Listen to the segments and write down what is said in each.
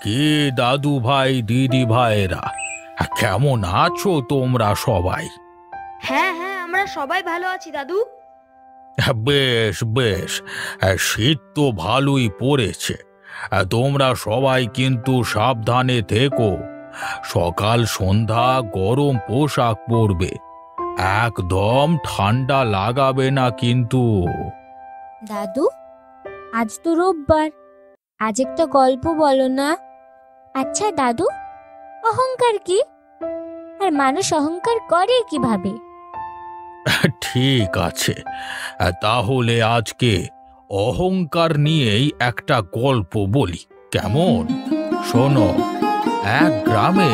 কি দাদু ভাই, দিদি ভাইরা, কেমন আছো তোমরা সবাই? হ্যাঁ হ্যাঁ, আমরা সবাই ভালো আছি দাদু। বেশ বেশ, শীত তো ভালোই পড়েছে। তোমরা সবাই কিন্তু সাবধানে থেকো। সকাল সন্ধ্যা গরম পোশাক পরবে, একদম ঠান্ডা লাগাবে না কিন্তু। দাদু, আজ তো রোববার, আজ একটা গল্প বলো না। আচ্ছা দাদু, অহংকার কি, আর মানুষ অহংকার করে কিভাবে? ঠিক আছে, তাহলে আজকে অহংকার নিয়েই একটা গল্প বলি, কেমন? শোনো, এক গ্রামে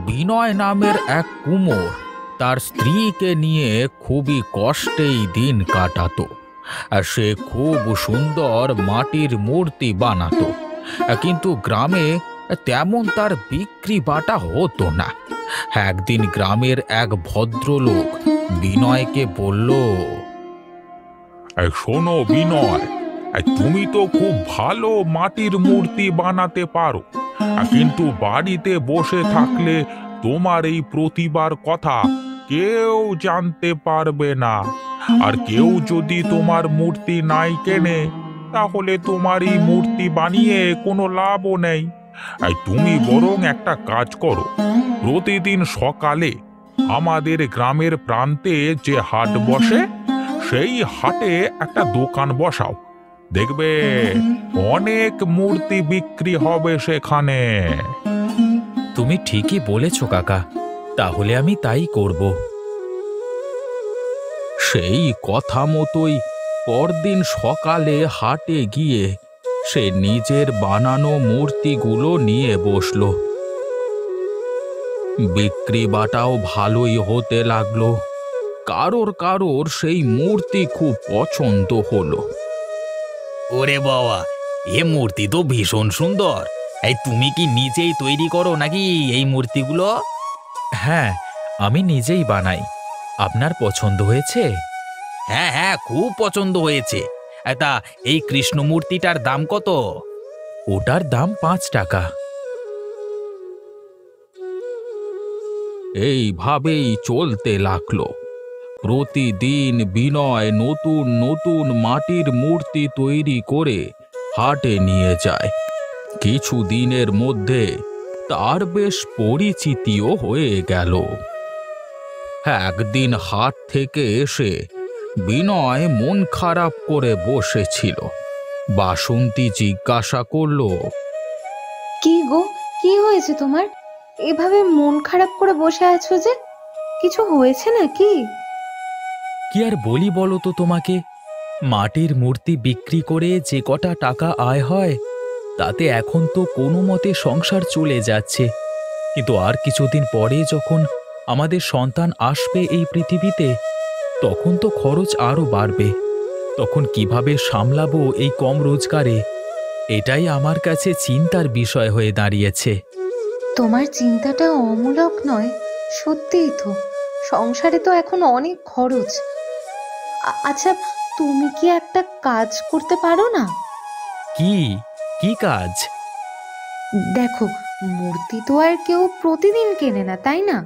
বিনয় নামের এক কুমোর তার স্ত্রীকে নিয়ে খুবই কষ্টেই দিন কাটাতো। সে খুব সুন্দর মাটির মূর্তি বানাতো, কিন্তু গ্রামে তেমন তার বিক্রি বাটা হতো না। একদিন গ্রামের এক ভদ্রলোক বিনয়কে বলল, শোনো বিনয়, তুমি তো খুব ভালো মাটির মূর্তি বানাতে পারো, কিন্তু বাড়িতে বসে থাকলে তোমার এই প্রতিভার কথা কেউ জানতে পারবে না। আর কেউ যদি তোমার মূর্তি নাই কেনে, তাহলে তোমার এই মূর্তি বানিয়ে কোনো লাভও নেই। তুমি বরং একটা কাজ করো, প্রতিদিন সকালে আমাদের গ্রামের প্রান্তে যে হাট বসে, সেই হাটে একটা দোকান বসাও, দেখবে অনেক মূর্তি বিক্রি হবে সেখানে। তুমি ঠিকই বলেছ কাকা, তাহলে আমি তাই করব। সেই কথা মতোই পরদিন সকালে হাটে গিয়ে সে নিজের বানানো মূর্তিগুলো নিয়ে বসল। বিক্রি বাটাও ভালোই হতে লাগলো। কারোর কারোর সেই মূর্তি খুব পছন্দ হলো। ওরে বাবা, এ মূর্তি তো ভীষণ সুন্দর। এই তুমি কি নিজেই তৈরি করো নাকি এই মূর্তিগুলো? হ্যাঁ, আমি নিজেই বানাই। আপনার পছন্দ হয়েছে? হ্যাঁ হ্যাঁ, খুব পছন্দ হয়েছে। তা এই কৃষ্ণ মূর্তিটার দাম কত? ওটার দাম 5 টাকা। এইভাবেই চলতে লাগলো। প্রতিদিন বিনয় নতুন নতুন মাটির মূর্তি তৈরি করে হাটে নিয়ে যায়। কিছু দিনের মধ্যে তার বেশ পরিচিতিও হয়ে গেল। একদিন হাট থেকে এসে বিনয় মন খারাপ করে বসেছিল। বাসন্তী জিজ্ঞাসা করল, কি গো, কি হয়েছে তোমার? এভাবে মন খারাপ করে বসে আছো যে, কিছু হয়েছে নাকি? কি আর বলি বলো তো তোমাকে, মাটির মূর্তি বিক্রি করে যে কটা টাকা আয় হয়, তাতে এখন তো কোনো মতে সংসার চলে যাচ্ছে। কিন্তু আর কিছুদিন পরে যখন আমাদের সন্তান আসবে এই পৃথিবীতে, তখন তো খরচ আরও বাড়বে। তখন কিভাবে সামলাবো এই কম রোজগারে, এটাই আমার কাছে চিন্তার বিষয় হয়ে দাঁড়িয়েছে। তোমার চিন্তাটা অমূলক নয়, সত্যিই তো। সংসারে তো এখন অনেক খরচ। আচ্ছা, তুমি কি একটা কাজ করতে পারো না? কি কি কাজ? দেখো, মূর্তি তো আর কেউ প্রতিদিন কেনে না, তাই না?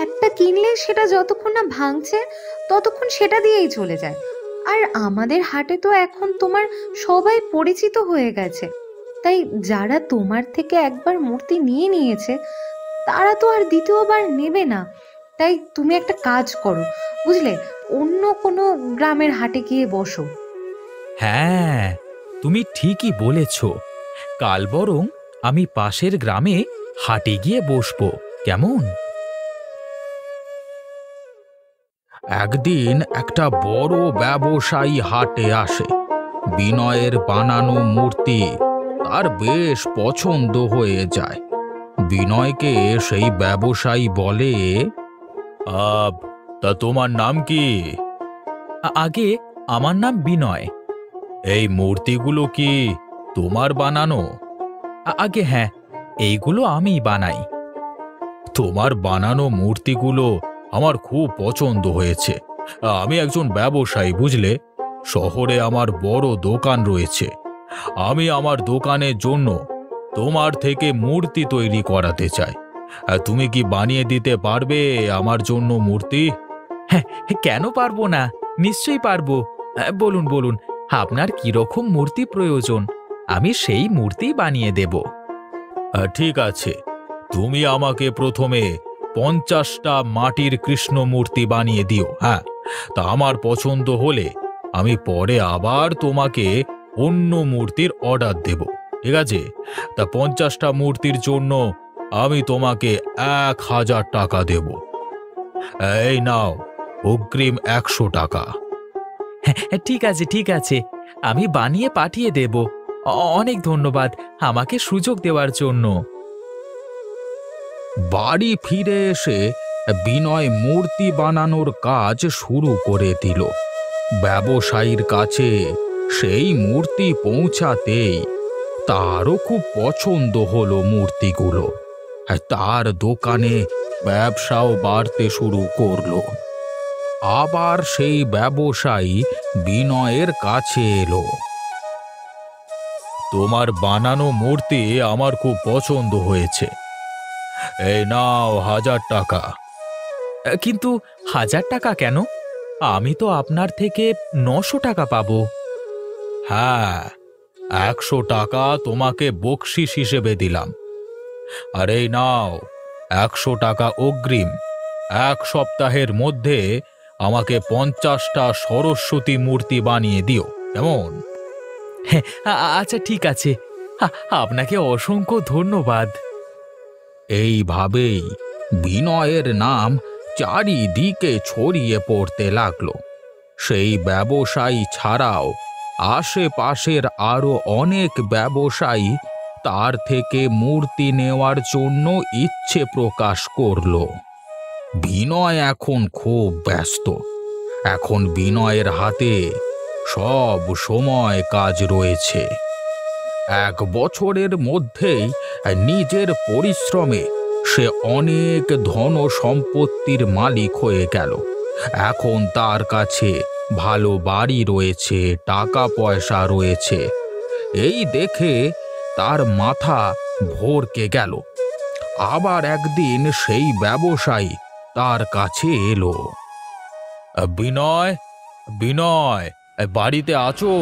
একটা কিনলে সেটা যতক্ষণ না ভাঙছে ততক্ষণ সেটা দিয়েই চলে যায়। আর আমাদের হাটে তো এখন তোমার সবাই পরিচিত হয়ে গেছে, তাই যারা তোমার থেকে একবার মূর্তি নিয়ে নিয়েছে তারা তো আর দ্বিতীয়বার নেবে না। তাই তুমি একটা কাজ করো, বুঝলে, অন্য কোনো গ্রামের হাটে গিয়ে বসো। হ্যাঁ, তুমি ঠিকই বলেছ। কাল বরং আমি পাশের গ্রামে হাটে গিয়ে বসবো, কেমন? একদিন একটা বড় ব্যবসায়ী হাটে আসে। বিনয়ের বানানো মূর্তি তার বেশ পছন্দ হয়ে যায়। বিনয়কে সেই ব্যবসায়ী বলে, তা তোমার নাম কি? আগে আমার নাম বিনয়। এই মূর্তিগুলো কি তোমার বানানো? আগে হ্যাঁ, এইগুলো আমিই বানাই। তোমার বানানো মূর্তিগুলো আমার খুব পছন্দ হয়েছে। আমি একজন ব্যবসায়ী, বুঝলে, শহরে আমার বড় দোকান রয়েছে। আমি আমার দোকানের জন্য তোমার থেকে মূর্তি তৈরি করাতে চাই। তুমি কি বানিয়ে দিতে পারবে আমার জন্য মূর্তি? হ্যাঁ, কেন পারবো না, নিশ্চয়ই পারবো। বলুন বলুন, আপনার কিরকম মূর্তি প্রয়োজন, আমি সেই মূর্তি বানিয়ে দেব। ঠিক আছে, তুমি আমাকে প্রথমে 50টা মাটির কৃষ্ণ মূর্তি বানিয়ে দিও। হ্যাঁ, তা আমার পছন্দ হলে আমি পরে আবার তোমাকে অন্য মূর্তির অর্ডার দেব। ঠিক আছে? তা 50টা মূর্তির জন্য আমি তোমাকে 1000 টাকা দেব। এই নাও অগ্রিম 100 টাকা। ঠিক আছে ঠিক আছে, আমি বানিয়ে পাঠিয়ে দেব। অনেক ধন্যবাদ আমাকে সুযোগ দেওয়ার জন্য। বাড়ি ফিরে এসে বিনয় মূর্তি বানানোর কাজ শুরু করে দিল। ব্যবসায়ীর কাছে সেই মূর্তি পৌঁছাতেই তারও খুব পছন্দ হলো মূর্তিগুলো। তার দোকানে ব্যবসাও বাড়তে শুরু করলো। আবার সেই ব্যবসায়ী বিনয়ের কাছে এলো। তোমার বানানো মূর্তি আমার খুব পছন্দ হয়েছে, এই নাও 1000 টাকা। কিন্তু 1000 টাকা কেন? আমি তো আপনার থেকে 900 টাকা পাবো। হ্যাঁ, 100 টাকা তোমাকে বকশিশ হিসেবে দিলাম। আর এই নাও 100 টাকা অগ্রিম। 1 সপ্তাহের মধ্যে আমাকে 50টা সরস্বতী মূর্তি বানিয়ে দিও, কেমন? হ্যাঁ, আচ্ছা ঠিক আছে, আপনাকে অসংখ্য ধন্যবাদ। এইভাবেই বিনয়ের নাম চারিদিকে ছড়িয়ে পড়তে লাগলো। সেই ব্যবসায়ী ছাড়াও আশেপাশের আরো অনেক ব্যবসায়ী তার থেকে মূর্তি নেওয়ার জন্য ইচ্ছে প্রকাশ করলো। বিনয় এখন খুব ব্যস্ত। এখন বিনয়ের হাতে সব সময় কাজ রয়েছে। 1 বছরের মধ্যেই নিজের পরিশ্রমে সে অনেক ধন সম্পত্তির মালিক হয়ে গেল। এখন তার কাছে ভালো বাড়ি রয়েছে, টাকা পয়সা রয়েছে। এই দেখে তার মাথা ভরকে গেল। আবার একদিন সেই ব্যবসায়ী তার কাছে এলো। বিনয়, বিনয়, বাড়িতে আছো?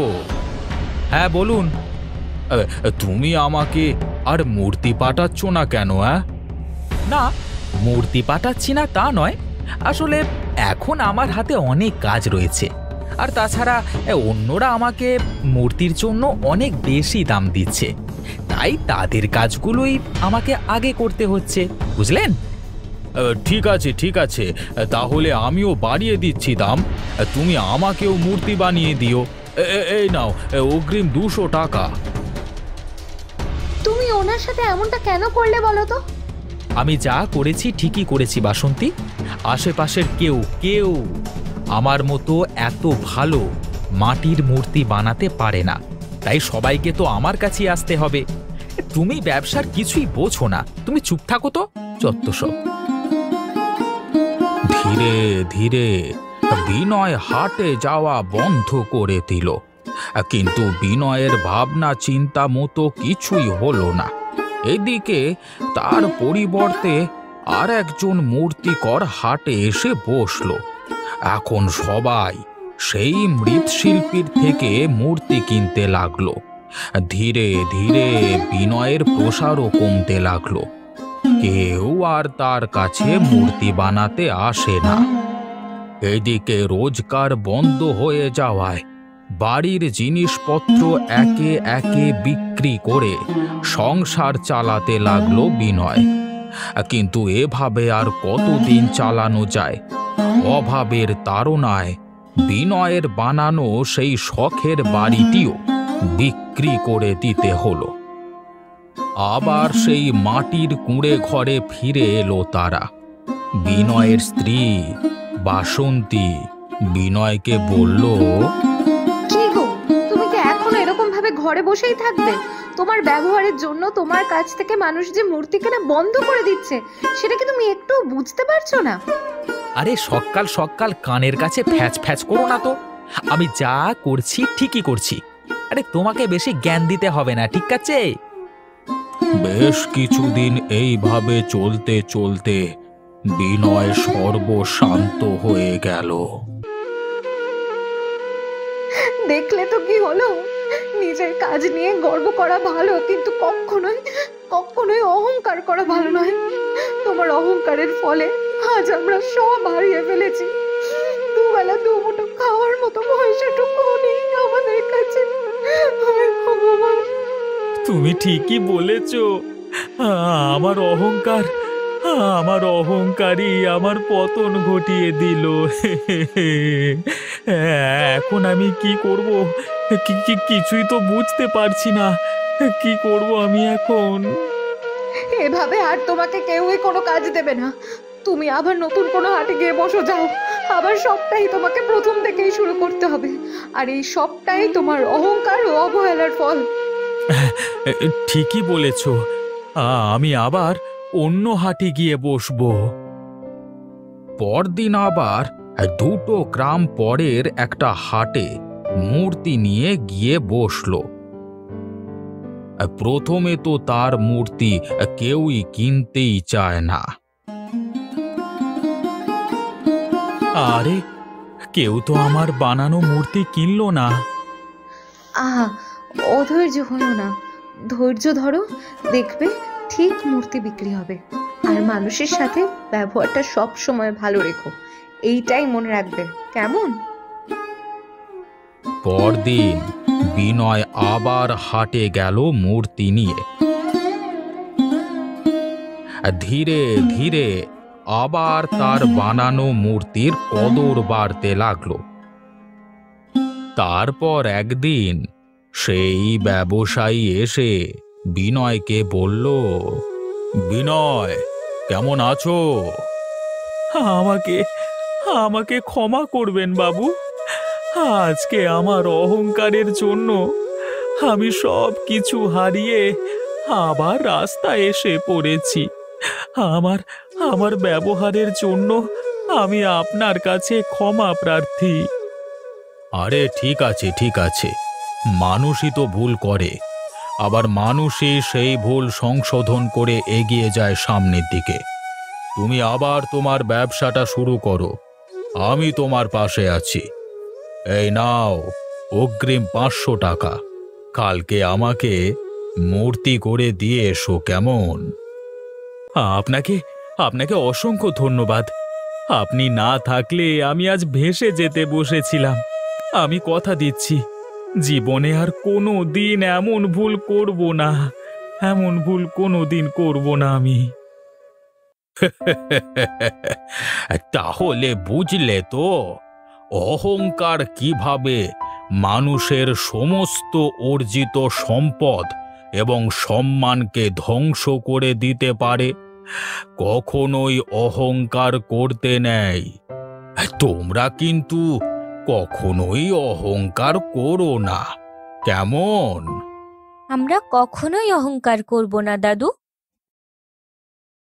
হ্যাঁ বলুন। তুমি আমাকে আর মূর্তি পাঠাচ্ছ না কেন? না, মূর্তি পাঠাচ্ছি না তা নয়, আসলে এখন আমার হাতে অনেক কাজ রয়েছে। আর তাছাড়া অন্যরা আমাকে মূর্তির জন্য অনেক বেশি দাম দিচ্ছে, তাই তাদের কাজগুলোই আমাকে আগে করতে হচ্ছে, বুঝলেন? ঠিক আছে ঠিক আছে, তাহলে আমিও বাড়িয়ে দিচ্ছি দাম। তুমি আমাকেও মূর্তি বানিয়ে দিও। এই নাও অগ্রিম 200 টাকা। তুমি ওনার সাথে এমনটা কেন করলে বলো তো? আমি যা করেছি ঠিকই করেছি বাসন্তী। আশেপাশের কেউ কেউ আমার মতো এত ভালো মাটির মূর্তি বানাতে পারে না, তাই সবাইকে তো আমার কাছেই আসতে হবে। তুমি ব্যবসার কিছুই বোঝো না, তুমি চুপ থাকো তো, যত সব। ধীরে ধীরে বিনয় হাটে যাওয়া বন্ধ করে দিল, কিন্তু বিনয়ের ভাবনা চিন্তা মতো কিছুই হলো না। এদিকে তার পরিবর্তে আর একজন মূর্তিকর হাটে এসে বসলো। এখন সবাই সেই মৃৎশিল্পীর থেকে মূর্তি কিনতে লাগলো। ধীরে ধীরে বিনয়ের প্রসারও কমতে লাগলো। কেউ আর তার কাছে মূর্তি বানাতে আসে না। এদিকে রোজগার বন্ধ হয়ে যাওয়ায় বাড়ির জিনিসপত্র একে একে বিক্রি করে সংসার চালাতে লাগলো বিনয়। কিন্তু এভাবে আর কতদিন চালানো যায়? অভাবের তাড়নায় বিনয়ের বানানো সেই শখের বাড়িটিও বিক্রি করে দিতে হলো। আবার সেই মাটির কুঁড়ে ঘরে ফিরে এলো তারা। বিনয়ের স্ত্রী বাসন্তী বিনয়কে বলল, কি গো, তুমি কি এখন এরকম ভাবে ঘরে বসেই থাকবে? তোমার ব্যবহারের জন্য তোমার কাছ থেকে মানুষ যে মূর্তি কেনা বন্ধ করে দিচ্ছে, সেটা কি তুমি একটু বুঝতে পারছো না? আরে সকাল সকাল কানের কাছে ফ্যাচ ফ্যাচ করো না তো। আমি যা করছি ঠিকই করছি। আরে তোমাকে বেশি জ্ঞান দিতে হবে না, ঠিক আছে? বেশ কিছুদিন এইভাবে চলতে চলতে বিনয় সর্বশান্ত হয়ে গেল। দেখলে তো কি হলো, নিজের কাজ নিয়ে গর্ব করা ভালো, কিন্তু কখনোই কখনোই অহংকার করা ভালো নয়। তোমার অহংকারের ফলে আজ আমরা সব হারিয়ে ফেলেছি। দুবেলা দুমুঠো খাওয়ার মতো পয়সাটুকু নেই আমাদের কাছে। হায় ভগবান! তুমি ঠিকই বলেছ। আমার অহংকার, আমার অহংকারই আমার পতন ঘটিয়ে দিল। এখন আমি কি করব? কিছুই তো বুঝতে পারছি না। কি করব আমি এখন? এভাবে আর তোমাকে কেউই কোনো কাজ দেবে না। তুমি আবার নতুন কোনো হাটে গিয়ে বসো, যাও। আবার সবটাই তোমাকে প্রথম থেকেই শুরু করতে হবে। আর এই সবটাই তোমার অহংকার ও অবহেলার ফল। ঠিকই বলেছ। আমি আবার অন্য হাটে গিয়ে বসবো। পরদিন আবার 2 গ্রাম পরের একটা হাটে মূর্তি নিয়ে গিয়ে বসলো। প্রথমে তো তার মূর্তি কেউই কিনতেই চায় না। আরে, কেউ তো আমার বানানো মূর্তি কিনলো না। আহা, অধৈর্য হইও না, ধৈর্য ধরো, দেখবে ঠিক মূর্তি বিক্রি হবে। আর মানুষের সাথে ব্যবহারটা সব সময় ভালো রেখো, এইটাই মনে রাখবে, কেমন? পরদিন বিনয় আবার হাটে গেল মূর্তি নিয়ে। ধীরে ধীরে আবার তার বানানো মূর্তির কদর বাড়তে লাগলো। তারপর একদিন সেই ব্যবসায়ী এসে বিনয়কে বলল, বিনয়, কেমন আছো? আমাকে আমাকে ক্ষমা করবেন বাবু। আজকে আমার অহংকারের জন্য আমি সব কিছু হারিয়ে আবার রাস্তায় এসে পড়েছি। আমার আমার ব্যবহারের জন্য আমি আপনার কাছে ক্ষমা প্রার্থী। আরে ঠিক আছে, ঠিক আছে। মানুষই তো ভুল করে, আবার মানুষই সেই ভুল সংশোধন করে এগিয়ে যায় সামনের দিকে। তুমি আবার তোমার ব্যবসাটা শুরু করো, আমি তোমার পাশে আছি। এই নাও অগ্রিম 500 টাকা। কালকে আমাকে মূর্তি করে দিয়ে এসো, কেমন? আপনাকে আপনাকে অসংখ্য ধন্যবাদ। আপনি না থাকলে আমি আজ ভেসে যেতে বসেছিলাম। আমি কথা দিচ্ছি, জীবনে আর কোনো দিন এমন ভুল করব না, এমন ভুল কোনো দিন করব না আমি। তাহলে বুঝলে তো অহংকার কিভাবে মানুষের সমস্ত অর্জিত সম্পদ এবং সম্মানকে ধ্বংস করে দিতে পারে। কখনোই অহংকার করতে নেই। তোমরা কিন্তু কখনোই অহংকার করো না, কেমন? আমরা কখনোই অহংকার করব না দাদু।